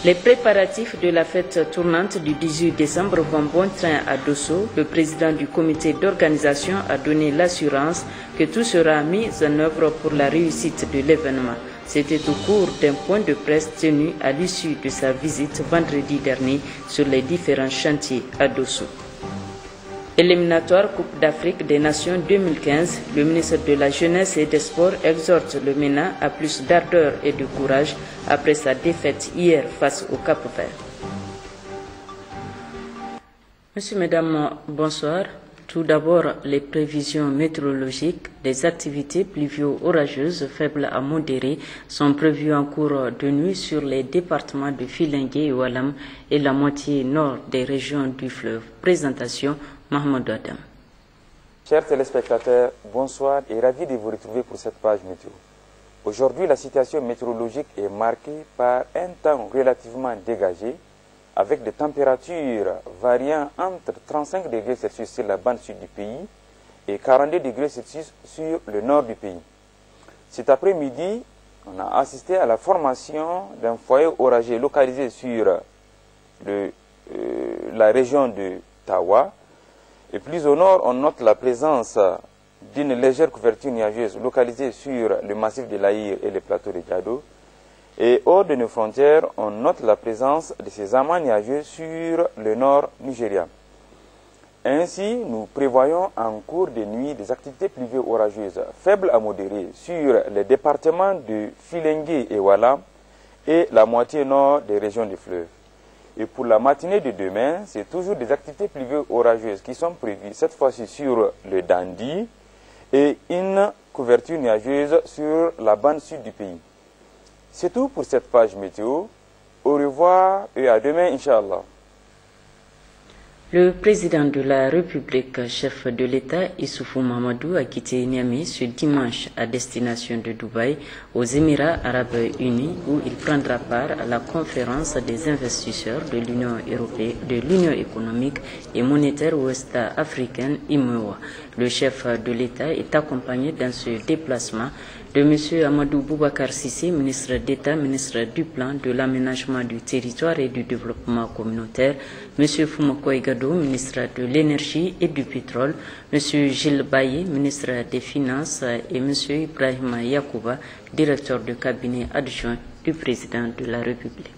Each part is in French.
Les préparatifs de la fête tournante du 18 décembre vont bon train à Dosso. Le président du comité d'organisation a donné l'assurance que tout sera mis en œuvre pour la réussite de l'événement. C'était au cours d'un point de presse tenu à l'issue de sa visite vendredi dernier sur les différents chantiers à Dosso. Éliminatoire Coupe d'Afrique des Nations 2015, le ministre de la Jeunesse et des Sports exhorte le MENA à plus d'ardeur et de courage après sa défaite hier face au Cap-Vert. Monsieur, Mesdames, bonsoir. Tout d'abord, les prévisions météorologiques. Des activités pluvio-orageuses faibles à modérées sont prévues en cours de nuit sur les départements de Filengue et Oualam et la moitié nord des régions du fleuve. Présentation Mahmoud Adam. Chers téléspectateurs, bonsoir et ravi de vous retrouver pour cette page météo. Aujourd'hui, la situation météorologique est marquée par un temps relativement dégagé avec des températures variant entre 35 degrés Celsius sur la bande sud du pays et 42 degrés Celsius sur le nord du pays. Cet après-midi, on a assisté à la formation d'un foyer orageux localisé sur la région de Tawa. Et plus au nord, on note la présence d'une légère couverture nuageuse localisée sur le massif de l'Aïr et le plateau de Diado. Et hors de nos frontières, on note la présence de ces amas nuageux sur le nord nigérien. Ainsi, nous prévoyons en cours de nuit des activités pluvio-orageuses faibles à modérées sur les départements de Filengue et Oualam et la moitié nord des régions du fleuve. Et pour la matinée de demain, c'est toujours des activités pluvio-orageuses qui sont prévues, cette fois-ci sur le Dandi, et une couverture nuageuse sur la bande sud du pays. C'est tout pour cette page météo. Au revoir et à demain, Inch'Allah. Le président de la République, chef de l'État, Issoufou Mahamadou, a quitté Niamey ce dimanche à destination de Dubaï, aux Émirats arabes unis, où il prendra part à la conférence des investisseurs de l'Union économique et monétaire ouest-africaine, IMEOA. Le chef de l'État est accompagné dans ce déplacement de M. Amadou Boubacar Sissé, ministre d'État, ministre du Plan, de l'Aménagement du Territoire et du Développement communautaire, M. Foumakoy Gado, ministre de l'Énergie et du Pétrole, M. Gilles Baye, ministre des Finances, et M. Ibrahima Yakouba, directeur de cabinet adjoint du président de la République.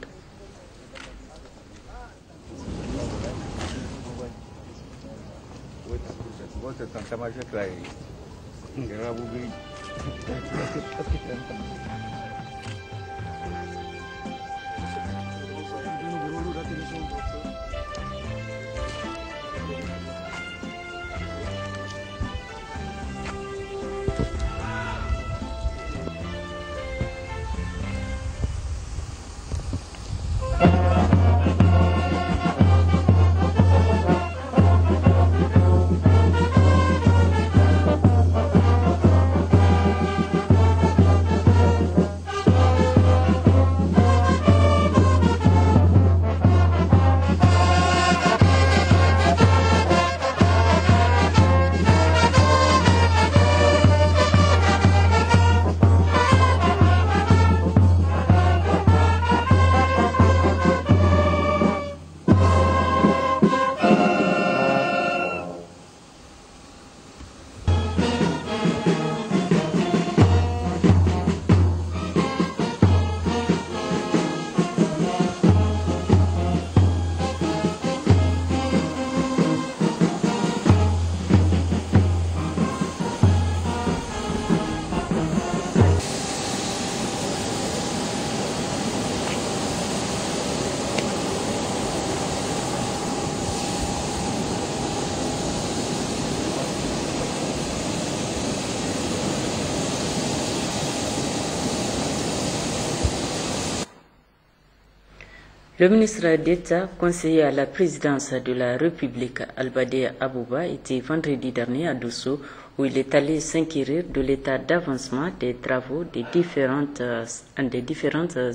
Le ministre d'État, conseiller à la présidence de la République, Albadé Abouba, était vendredi dernier à Dosso, où il est allé s'inquérir de l'état d'avancement des travaux des différentes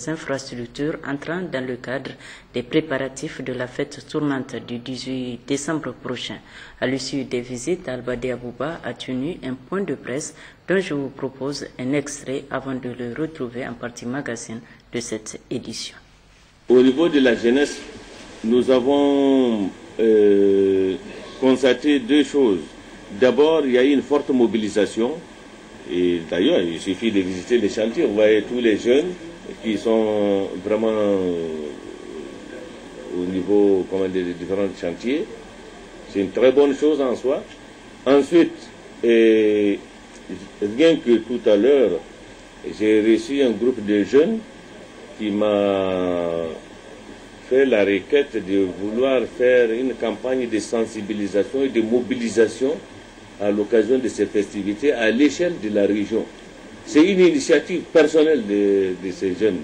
infrastructures entrant dans le cadre des préparatifs de la fête tournante du 18 décembre prochain. À l'issue des visites, Albadé Abouba a tenu un point de presse dont je vous propose un extrait avant de le retrouver en partie magazine de cette édition. Au niveau de la jeunesse, nous avons constaté deux choses. D'abord, il y a eu une forte mobilisation. Et d'ailleurs, il suffit de visiter les chantiers. Vous voyez tous les jeunes qui sont vraiment au niveau des différents chantiers. C'est une très bonne chose en soi. Ensuite, rien que tout à l'heure, j'ai reçu un groupe de jeunes qui m'a fait la requête de vouloir faire une campagne de sensibilisation et de mobilisation à l'occasion de ces festivités à l'échelle de la région. C'est une initiative personnelle de ces jeunes.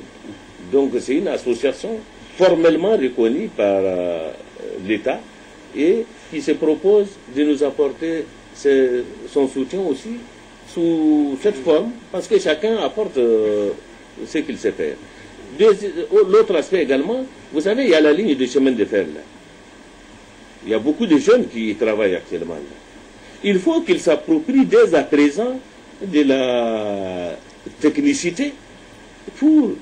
Donc c'est une association formellement reconnue par l'État et qui se propose de nous apporter son soutien aussi sous cette forme, parce que chacun apporte ce qu'il sait faire. L'autre aspect également, vous savez, il y a la ligne de chemin de fer là. Il y a beaucoup de jeunes qui y travaillent actuellement là. Il faut qu'ils s'approprient dès à présent de la technicité pour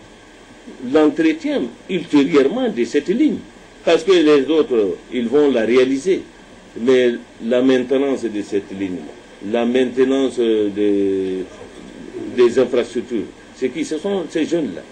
l'entretien ultérieurement de cette ligne. Parce que les autres, ils vont la réaliser. Mais la maintenance de cette ligne, la maintenance des infrastructures, ce sont ces jeunes-là.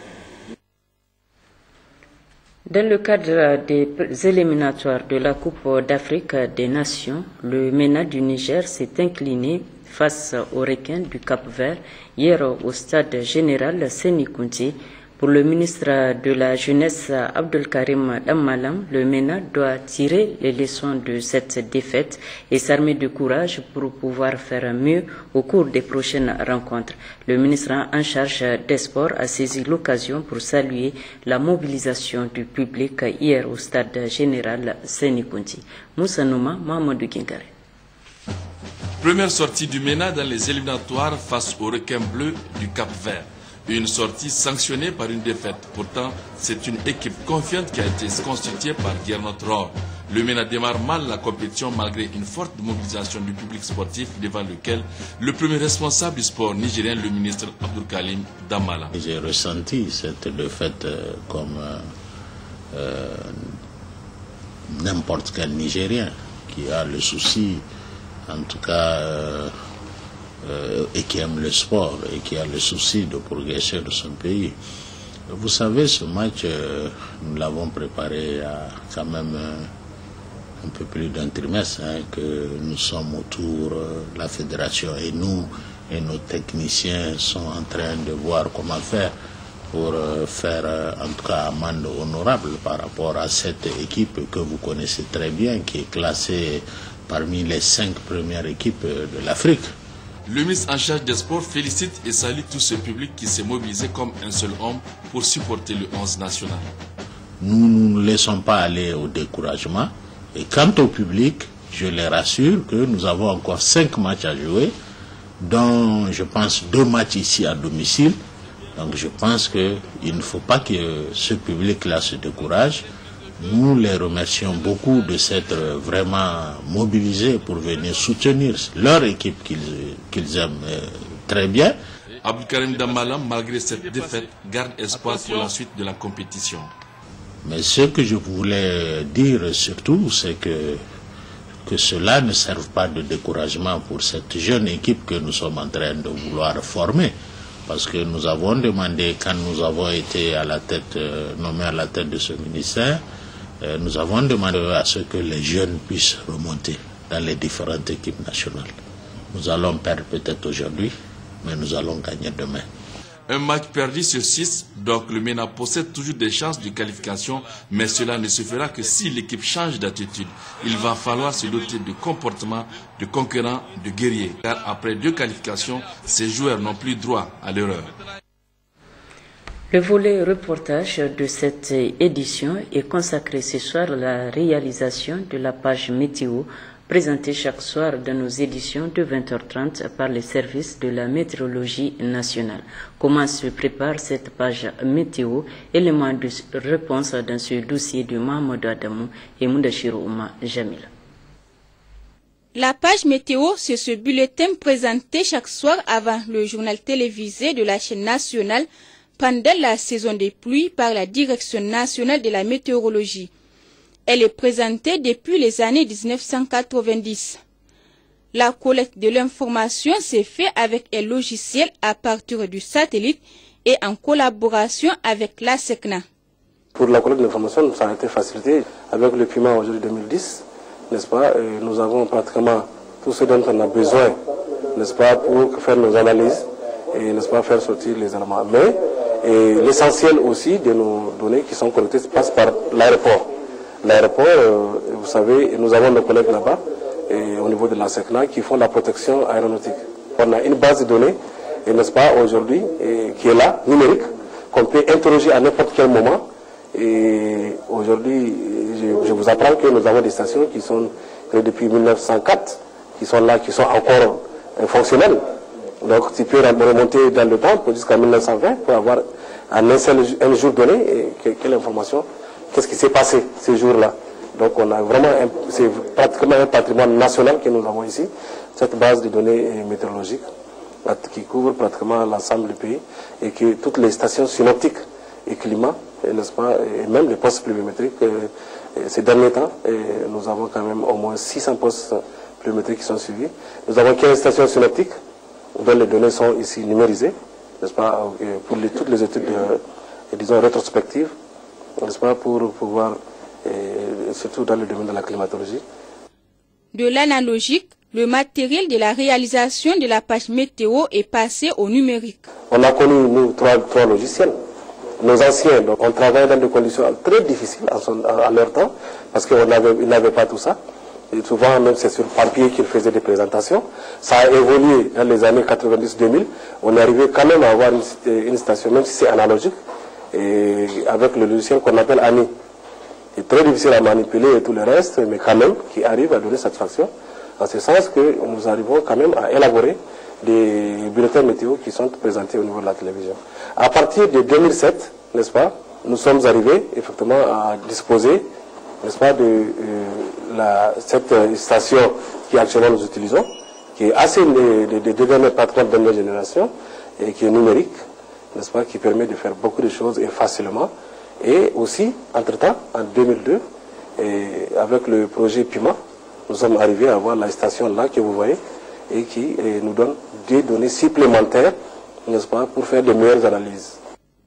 Dans le cadre des éliminatoires de la Coupe d'Afrique des Nations, le MENA du Niger s'est incliné face aux requins du Cap-Vert hier au stade général Séni Kountché. Pour le ministre de la Jeunesse Abdelkarim Dammalam, le MENA doit tirer les leçons de cette défaite et s'armer de courage pour pouvoir faire mieux au cours des prochaines rencontres. Le ministre en charge des sports a saisi l'occasion pour saluer la mobilisation du public hier au stade général Séni Kountché. Moussa Nouma, Mahamadou Gingare. Première sortie du MENA dans les éliminatoires face aux requins bleus du Cap-Vert. Une sortie sanctionnée par une défaite. Pourtant, c'est une équipe confiante qui a été constituée par Gernot Rohr. Le MENA démarre mal la compétition malgré une forte mobilisation du public sportif devant lequel le premier responsable du sport nigérien, le ministre Abdelkarim Dammalam. J'ai ressenti cette défaite comme n'importe quel Nigérien qui a le souci, en tout cas, et qui aime le sport et qui a le souci de progresser de son pays. Vous savez, ce match, nous l'avons préparé il y a quand même un peu plus d'un trimestre que nous sommes autour, la fédération et nous et nos techniciens sont en train de voir comment faire pour faire en tout cas amende honorable par rapport à cette équipe que vous connaissez très bien, qui est classée parmi les 5 premières équipes de l'Afrique. Le ministre en charge des sports félicite et salue tout ce public qui s'est mobilisé comme un seul homme pour supporter le 11 national. Nous ne laissons pas aller au découragement. Et quant au public, je les rassure que nous avons encore 5 matchs à jouer, dont je pense 2 matchs ici à domicile. Donc je pense qu'il ne faut pas que ce public-là se décourage. Nous les remercions beaucoup de s'être vraiment mobilisés pour venir soutenir leur équipe qu'ils aiment très bien. Abdelkarim Dammalam, malgré cette défaite, garde espoir pour la suite de la compétition. Mais ce que je voulais dire surtout, c'est que cela ne serve pas de découragement pour cette jeune équipe que nous sommes en train de vouloir former. Parce que nous avons demandé, quand nous avons été à la tête, nommés à la tête de ce ministère, nous avons demandé à ce que les jeunes puissent remonter dans les différentes équipes nationales. Nous allons perdre peut-être aujourd'hui, mais nous allons gagner demain. Un match perdu sur 6, donc le MENA possède toujours des chances de qualification, mais cela ne se fera que si l'équipe change d'attitude. Il va falloir se doter de comportements de concurrents, de guerriers, car après 2 qualifications, ces joueurs n'ont plus droit à l'erreur. Le volet reportage de cette édition est consacré ce soir à la réalisation de la page météo présentée chaque soir dans nos éditions de 20h30 par les services de la météorologie nationale. Comment se prépare cette page météo? Élément de réponse dans ce dossier de Mahamadou Adamou et Moudachiro Ouma Jamil. La page météo, c'est ce bulletin présenté chaque soir avant le journal télévisé de la chaîne nationale pendant la saison des pluies par la Direction nationale de la météorologie. Elle est présentée depuis les années 1990. La collecte de l'information s'est faite avec un logiciel à partir du satellite et en collaboration avec la SECNA. Pour la collecte d'informations, ça a été facilité avec le PIMA aujourd'hui 2010, n'est-ce pas? Nous avons pratiquement tout ce dont on a besoin, n'est-ce pas, pour faire nos analyses et, n'est-ce pas, faire sortir les éléments. Mais l'essentiel aussi de nos données qui sont collectées passe par l'aéroport. L'aéroport, vous savez, nous avons nos collègues là-bas, au niveau de la SECNA, qui font la protection aéronautique. On a une base de données, n'est-ce pas, aujourd'hui, qui est là, numérique, qu'on peut interroger à n'importe quel moment. Et aujourd'hui, je vous apprends que nous avons des stations qui sont créées depuis 1904, qui sont là, qui sont encore fonctionnelles. Donc, tu peux remonter dans le temps jusqu'à 1920 pour avoir un jour donné quelle information, qu'est-ce qui s'est passé ces jours-là. Donc, on a vraiment, c'est pratiquement un patrimoine national que nous avons ici, cette base de données météorologiques qui couvre pratiquement l'ensemble du pays et que toutes les stations synoptiques et climat, n'est-ce pas, et même les postes pluviométriques, ces derniers temps, nous avons quand même au moins 600 postes pluviométriques qui sont suivis. Nous avons 15 stations synoptiques dont les données sont ici numérisées, n'est-ce pas, pour toutes les études, disons, rétrospectives, n'est-ce pas, pour pouvoir, surtout dans le domaine de la climatologie. De l'analogique, le matériel de la réalisation de la page météo est passé au numérique. On a connu, nous, trois logiciels. Nos anciens, donc, on travaillait dans des conditions très difficiles à leur temps, parce qu'ils n'avaient pas tout ça. Et souvent, même c'est sur papier qu'ils faisaient des présentations. Ça a évolué dans les années 90-2000. On est arrivé quand même à avoir une station, même si c'est analogique, et avec le logiciel qu'on appelle ANI. C'est très difficile à manipuler et tout le reste, mais quand même, qui arrive à donner satisfaction. En ce sens que nous arrivons quand même à élaborer des bulletins météo qui sont présentés au niveau de la télévision. À partir de 2007, n'est-ce pas, nous sommes arrivés effectivement à disposer, n'est-ce pas, de cette station qui actuellement nous utilisons, qui est assez de dernière patrimoine de dernière génération et qui est numérique, n'est-ce pas, qui permet de faire beaucoup de choses et facilement. Et aussi, entre-temps, en 2002, avec le projet PIMA, nous sommes arrivés à avoir la station là que vous voyez et qui nous donne des données supplémentaires, n'est-ce pas, pour faire de meilleures analyses.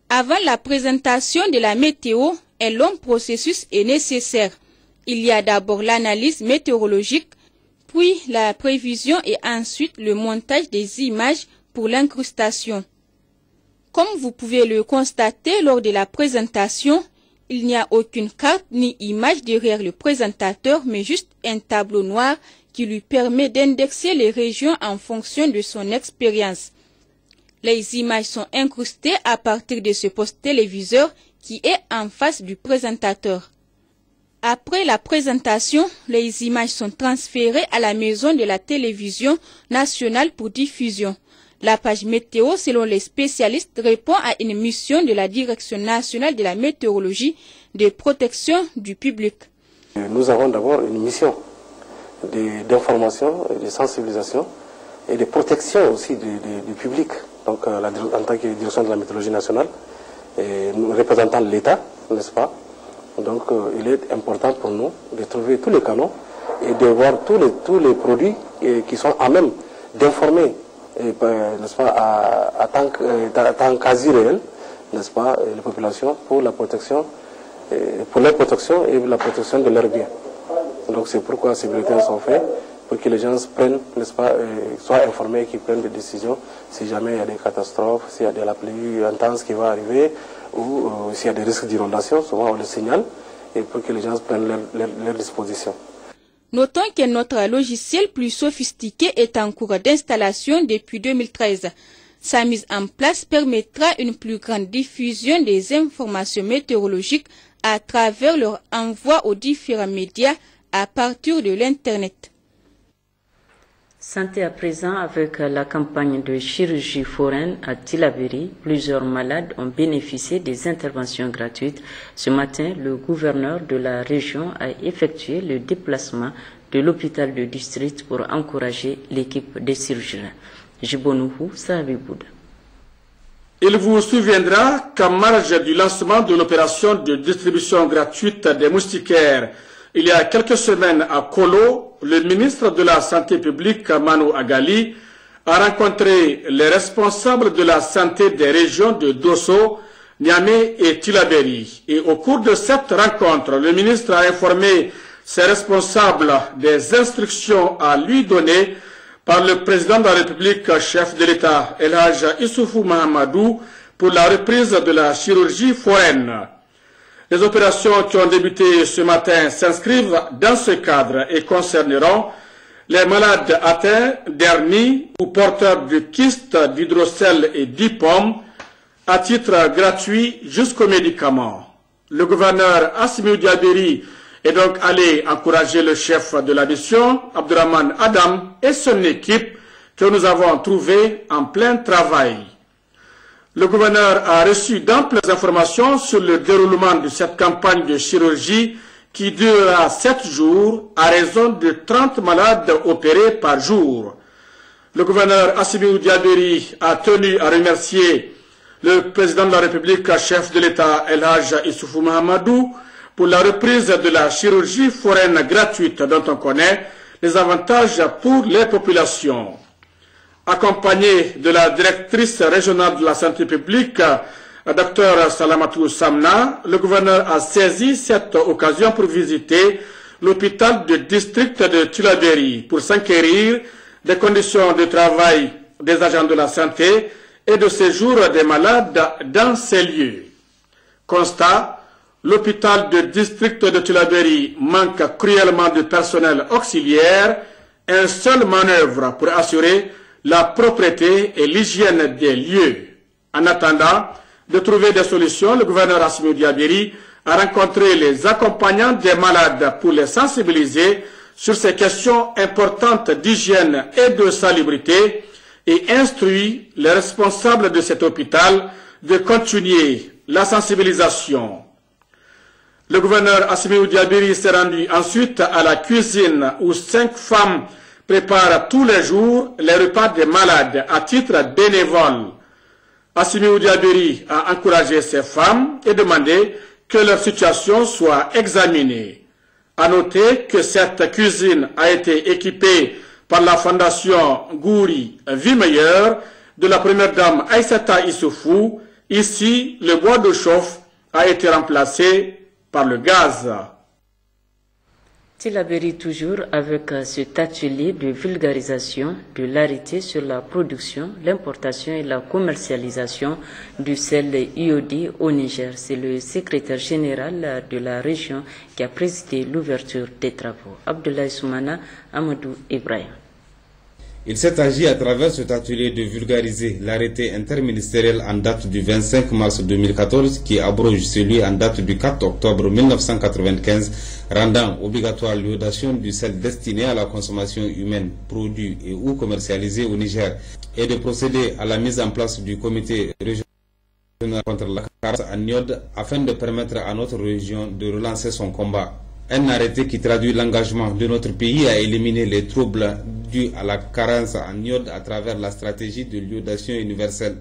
Avant la présentation de la météo, un long processus est nécessaire. Il y a d'abord l'analyse météorologique, puis la prévision et ensuite le montage des images pour l'incrustation. Comme vous pouvez le constater lors de la présentation, il n'y a aucune carte ni image derrière le présentateur, mais juste un tableau noir qui lui permet d'indexer les régions en fonction de son expérience. Les images sont incrustées à partir de ce poste téléviseur qui est en face du présentateur. Après la présentation, les images sont transférées à la maison de la télévision nationale pour diffusion. La page météo, selon les spécialistes, répond à une mission de la Direction nationale de la météorologie de protection du public. Nous avons d'abord une mission d'information, de sensibilisation et de protection aussi du public. Donc en tant que Direction de la météorologie nationale, nous représentons l'État, n'est-ce pas? Donc il est important pour nous de trouver tous les canaux et de voir tous les produits qui sont à même d'informer, n'est-ce pas, à temps quasi réel, n'est-ce pas, les populations pour la protection, pour leur protection et la protection de leurs biens. Donc c'est pourquoi ces bulletins sont faits, pour que les gens prennent, n'est-ce pas, soient informés et qu'ils prennent des décisions si jamais il y a des catastrophes, s'il y a de la pluie intense qui va arriver, ou s'il y a des risques d'inondation, souvent on le signale, et pour que les gens prennent leurs dispositions. Notons que notre logiciel plus sophistiqué est en cours d'installation depuis 2013. Sa mise en place permettra une plus grande diffusion des informations météorologiques à travers leur envoi aux différents médias à partir de l'Internet. Santé à présent, avec la campagne de chirurgie foraine à Tillabéri, plusieurs malades ont bénéficié des interventions gratuites. Ce matin, le gouverneur de la région a effectué le déplacement de l'hôpital de district pour encourager l'équipe des chirurgiens. Jibonouhou Sahabibouda. Il vous souviendra qu'en marge du lancement de l'opération de distribution gratuite des moustiquaires il y a quelques semaines à Kolo, le ministre de la Santé publique, Manu Agali, a rencontré les responsables de la santé des régions de Dosso, Niamey et Tillabéri. Et au cours de cette rencontre, le ministre a informé ses responsables des instructions à lui donner par le président de la République, chef de l'État, El Hadj Issoufou Mahamadou, pour la reprise de la chirurgie foraine. Les opérations qui ont débuté ce matin s'inscrivent dans ce cadre et concerneront les malades atteints d'hernie ou porteurs de kystes d'hydrocèle et d'IPOM à titre gratuit jusqu'aux médicaments. Le gouverneur Assimi Diabéri est donc allé encourager le chef de la mission, Abdurrahman Adam, et son équipe que nous avons trouvée en plein travail. Le gouverneur a reçu d'amples informations sur le déroulement de cette campagne de chirurgie qui durera 7 jours à raison de 30 malades opérés par jour. Le gouverneur Assimi Diabéri a tenu à remercier le président de la République, chef de l'État, El Hadj Issoufou Mahamadou, pour la reprise de la chirurgie foraine gratuite dont on connaît les avantages pour les populations. Accompagné de la directrice régionale de la santé publique, Dr Salamatou Samna, le gouverneur a saisi cette occasion pour visiter l'hôpital de district de Tillabéri pour s'enquérir des conditions de travail des agents de la santé et de séjour des malades dans ces lieux. Constat: l'hôpital de district de Tillabéri manque cruellement de personnel auxiliaire. Un seul manœuvre pour assurer la propreté et l'hygiène des lieux. En attendant de trouver des solutions, le gouverneur Assimi Diabéri a rencontré les accompagnants des malades pour les sensibiliser sur ces questions importantes d'hygiène et de salubrité et instruit les responsables de cet hôpital de continuer la sensibilisation. Le gouverneur Assimi Diabéri s'est rendu ensuite à la cuisine où 5 femmes préparent tous les jours les repas des malades à titre bénévole. Assimi Diabéri a encouragé ces femmes et demandé que leur situation soit examinée. À noter que cette cuisine a été équipée par la fondation Gouri Vie Meilleure de la première dame Aïssata Issoufou. Ici, le bois de chauffe a été remplacé par le gaz. Tillabéri toujours avec cet atelier de vulgarisation de l'arrêté sur la production, l'importation et la commercialisation du sel iodé au Niger. C'est le secrétaire général de la région qui a présidé l'ouverture des travaux. Abdoulaye Soumana, Amadou Ibrahim. Il s'est agi à travers cet atelier de vulgariser l'arrêté interministériel en date du 25 mars 2014 qui abroge celui en date du 4 octobre 1995 rendant obligatoire l'iodation du sel destiné à la consommation humaine, produit et ou commercialisé au Niger et de procéder à la mise en place du comité régional contre la carence en iode afin de permettre à notre région de relancer son combat. Un arrêté qui traduit l'engagement de notre pays à éliminer les troubles dus à la carence en iode à travers la stratégie de l'iodation universelle.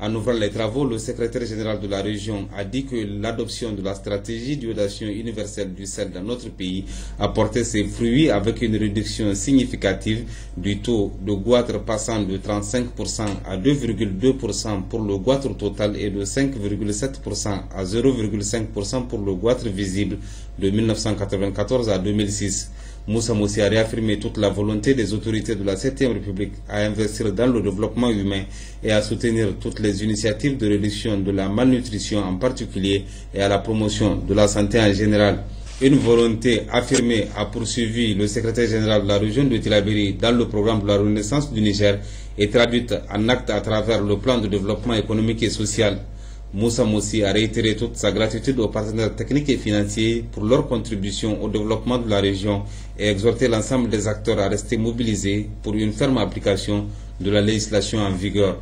En ouvrant les travaux, le secrétaire général de la région a dit que l'adoption de la stratégie d'iodation universelle du sel dans notre pays a porté ses fruits avec une réduction significative du taux de goitre passant de 35% à 2,2% pour le goitre total et de 5,7% à 0,5% pour le goitre visible de 1994 à 2006. Moussa Moussi a réaffirmé toute la volonté des autorités de la 7e République à investir dans le développement humain et à soutenir toutes les initiatives de réduction de la malnutrition en particulier et à la promotion de la santé en général. Une volonté affirmée a poursuivi le secrétaire général de la région de Tillabéri dans le programme de la Renaissance du Niger et traduite en acte à travers le plan de développement économique et social. Moussa Moussi a réitéré toute sa gratitude aux partenaires techniques et financiers pour leur contribution au développement de la région et exhorté l'ensemble des acteurs à rester mobilisés pour une ferme application de la législation en vigueur.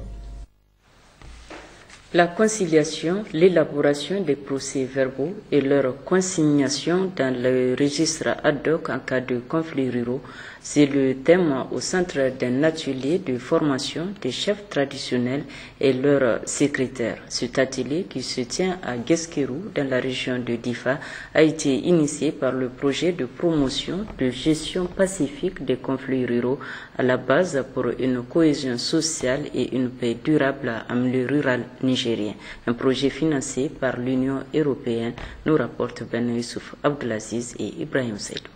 La conciliation, l'élaboration des procès-verbaux et leur consignation dans le registre ad hoc en cas de conflits ruraux, c'est le thème au centre d'un atelier de formation des chefs traditionnels et leurs secrétaires. Cet atelier, qui se tient à Guesquerou, dans la région de Difa, a été initié par le projet de promotion de gestion pacifique des conflits ruraux à la base pour une cohésion sociale et une paix durable en milieu rural nigérien. Un projet financé par l'Union européenne, nous rapportent Ben Youssouf Abdelaziz et Ibrahim Seydou.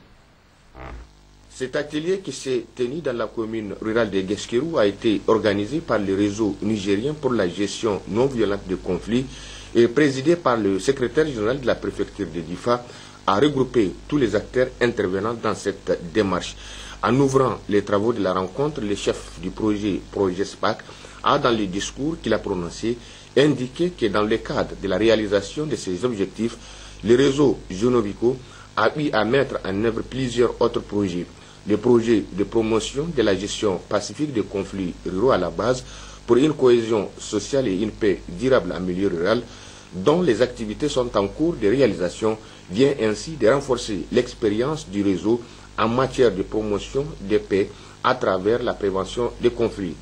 Cet atelier qui s'est tenu dans la commune rurale de Guesquerou a été organisé par le réseau nigérien pour la gestion non violente des conflits et présidé par le secrétaire général de la préfecture de Difa, a regroupé tous les acteurs intervenant dans cette démarche. En ouvrant les travaux de la rencontre, le chef du projet SPAC a, dans le discours qu'il a prononcé, indiqué que dans le cadre de la réalisation de ces objectifs, le réseau Jonovico a eu à mettre en œuvre plusieurs autres projets. Le projet de promotion de la gestion pacifique des conflits ruraux à la base pour une cohésion sociale et une paix durable en milieu rural, dont les activités sont en cours de réalisation, vient ainsi de renforcer l'expérience du réseau en matière de promotion de paix à travers la prévention des conflits.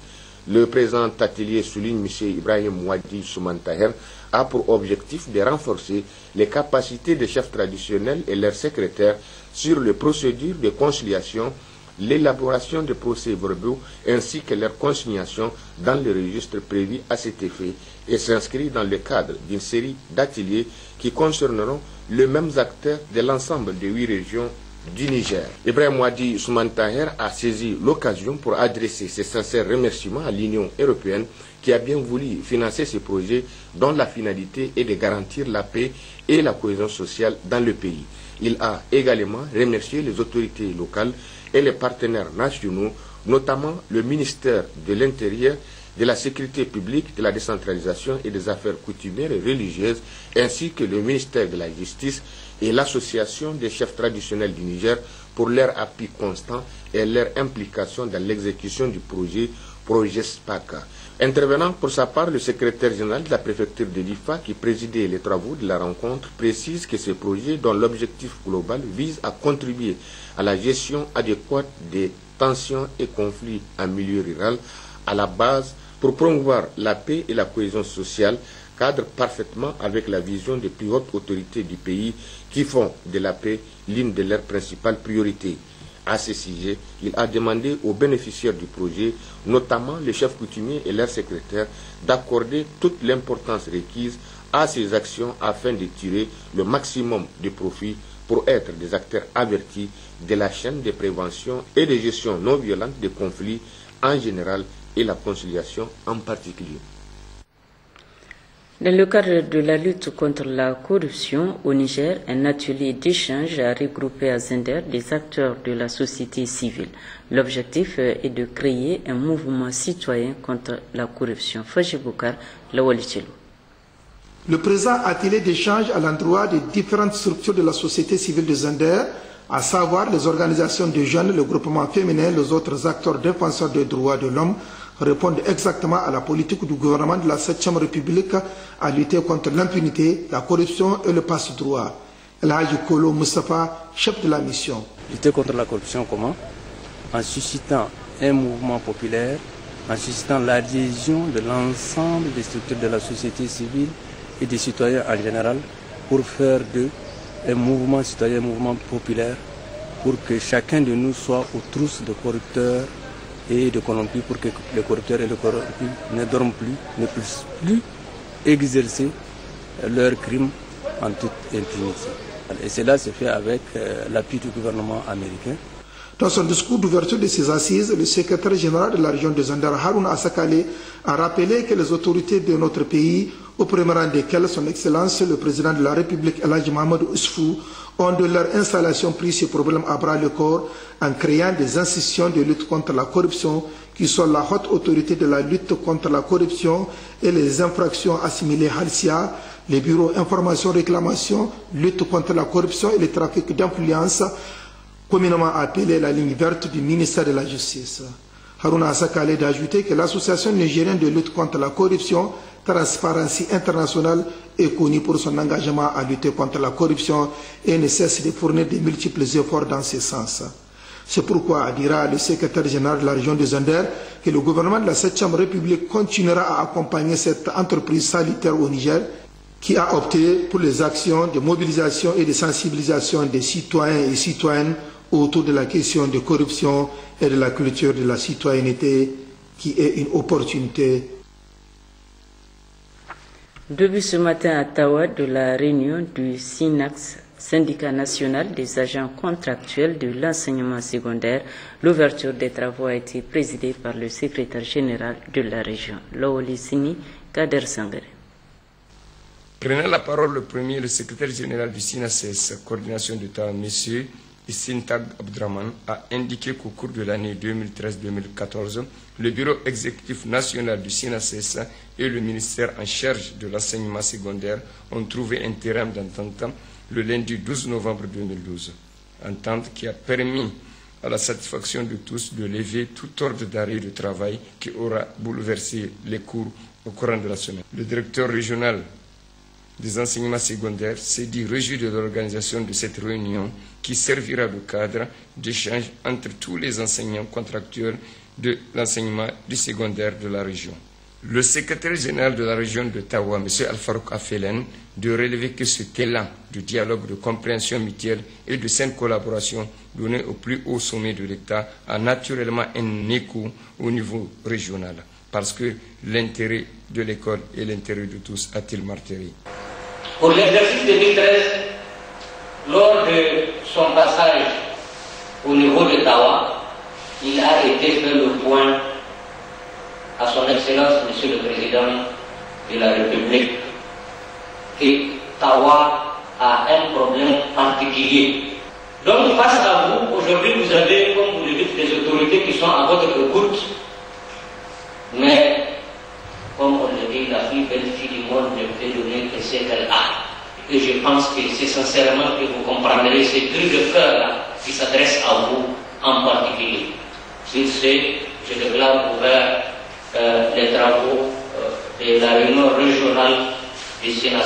Le présent atelier, souligne M. Ibrahim Wadi Soumantaher, a pour objectif de renforcer les capacités des chefs traditionnels et leurs secrétaires sur les procédures de conciliation, l'élaboration de procès-verbaux ainsi que leur consignation dans le registre prévu à cet effet et s'inscrit dans le cadre d'une série d'ateliers qui concerneront les mêmes acteurs de l'ensemble des 8 régions du Niger. Ibrahim Wadi Soumantaher a saisi l'occasion pour adresser ses sincères remerciements à l'Union européenne qui a bien voulu financer ce projet dont la finalité est de garantir la paix et la cohésion sociale dans le pays. Il a également remercié les autorités locales et les partenaires nationaux, notamment le ministère de l'Intérieur, de la Sécurité publique, de la décentralisation et des affaires coutumières et religieuses, ainsi que le ministère de la Justice et l'association des chefs traditionnels du Niger pour leur appui constant et leur implication dans l'exécution du projet SPAC. Intervenant pour sa part, le secrétaire général de la préfecture de Difa, qui présidait les travaux de la rencontre, précise que ce projet, dont l'objectif global vise à contribuer à la gestion adéquate des tensions et conflits en milieu rural, à la base pour promouvoir la paix et la cohésion sociale, cadre parfaitement avec la vision des plus hautes autorités du pays qui font de la paix l'une de leurs principales priorités. À ce sujet, il a demandé aux bénéficiaires du projet, notamment les chefs coutumiers et leurs secrétaires, d'accorder toute l'importance requise à ces actions afin de tirer le maximum de profit pour être des acteurs avertis de la chaîne de prévention et de gestion non violente des conflits en général et la conciliation en particulier. Dans le cadre de la lutte contre la corruption au Niger, un atelier d'échange a regroupé à Zender des acteurs de la société civile. L'objectif est de créer un mouvement citoyen contre la corruption. Faji Boukar, Lawalichelo. Le présent atelier d'échange à l'endroit des différentes structures de la société civile de Zender, à savoir les organisations de jeunes, le groupement féminin, les autres acteurs défenseurs des droits de l'homme, répondent exactement à la politique du gouvernement de la 7e République à lutter contre l'impunité, la corruption et le passe-droit. El Hadji Kolo Moustapha, chef de la mission. Lutter contre la corruption comment? En suscitant un mouvement populaire, en suscitant l'adhésion de l'ensemble des structures de la société civile et des citoyens en général pour faire un mouvement citoyen, un mouvement populaire, pour que chacun de nous soit aux trousses de corrupteurs et de corrompus, pour que les corrupteurs et les corrompus ne dorment plus, ne puissent plus exercer leurs crimes en toute impunité. Et cela se fait avec l'appui du gouvernement américain. Dans son discours d'ouverture de ces assises, le secrétaire général de la région de Zender, Harouna Asakale, a rappelé que les autorités de notre pays, au premier rang desquelles son Excellence, le président de la République, El Hadji Mahamadou Issoufou, ont de leur installation pris ce problème à bras le corps en créant des institutions de lutte contre la corruption qui sont la haute autorité de la lutte contre la corruption et les infractions assimilées HALCIA, les bureaux information réclamation, lutte contre la corruption et le trafic d'influence, communément appelé la ligne verte du ministère de la Justice. Harouna Asakale d'ajouter que l'association nigérienne de lutte contre la corruption, Transparency International est connu pour son engagement à lutter contre la corruption et ne cesse de fournir de multiples efforts dans ce sens. C'est pourquoi, dira le secrétaire général de la région de Zander, que le gouvernement de la 7e République continuera à accompagner cette entreprise sanitaire au Niger, qui a opté pour les actions de mobilisation et de sensibilisation des citoyens et citoyennes autour de la question de corruption et de la culture de la citoyenneté, qui est une opportunité. Début ce matin à Tawa de la réunion du SINAX, Syndicat national des agents contractuels de l'enseignement secondaire, l'ouverture des travaux a été présidée par le secrétaire général de la région, Laolisini Kader Sangare. Prenant la parole le premier, le secrétaire général du SINACES, coordination de Tawa, M. Issintag Abdraman, a indiqué qu'au cours de l'année 2013-2014, le bureau exécutif national du SINACES et le ministère en charge de l'enseignement secondaire ont trouvé un terrain d'entente le lundi 12 novembre 2012. Entente qui a permis à la satisfaction de tous de lever tout ordre d'arrêt de travail qui aura bouleversé les cours au courant de la semaine. Le directeur régional des enseignements secondaires s'est dit réjoui de l'organisation de cette réunion qui servira de cadre d'échange entre tous les enseignants contractuels de l'enseignement du secondaire de la région. Le secrétaire général de la région de Tawa, M. Alfarouk Afelen, de relever que cet élan de dialogue, de compréhension mutuelle et de saine collaboration donné au plus haut sommet de l'État a naturellement un écho au niveau régional, parce que l'intérêt de l'école et l'intérêt de tous a-t-il martelé. Pour l'exercice 2013, lors de son passage au niveau de Tawa, il a été fait le point à son Excellence, Monsieur le Président de la République, que Tawa a un problème particulier. Donc, face à vous, aujourd'hui, vous avez, comme vous le dites, des autorités qui sont à votre écoute, mais, comme on le dit, la plus belle fille du monde ne peut donner que ce qu'elle a. Et je pense que c'est sincèrement que vous comprendrez ces cris de cœur qui s'adressent à vous en particulier. Sur ce, je déclare ouvert les travaux de la réunion régionale du Sénat.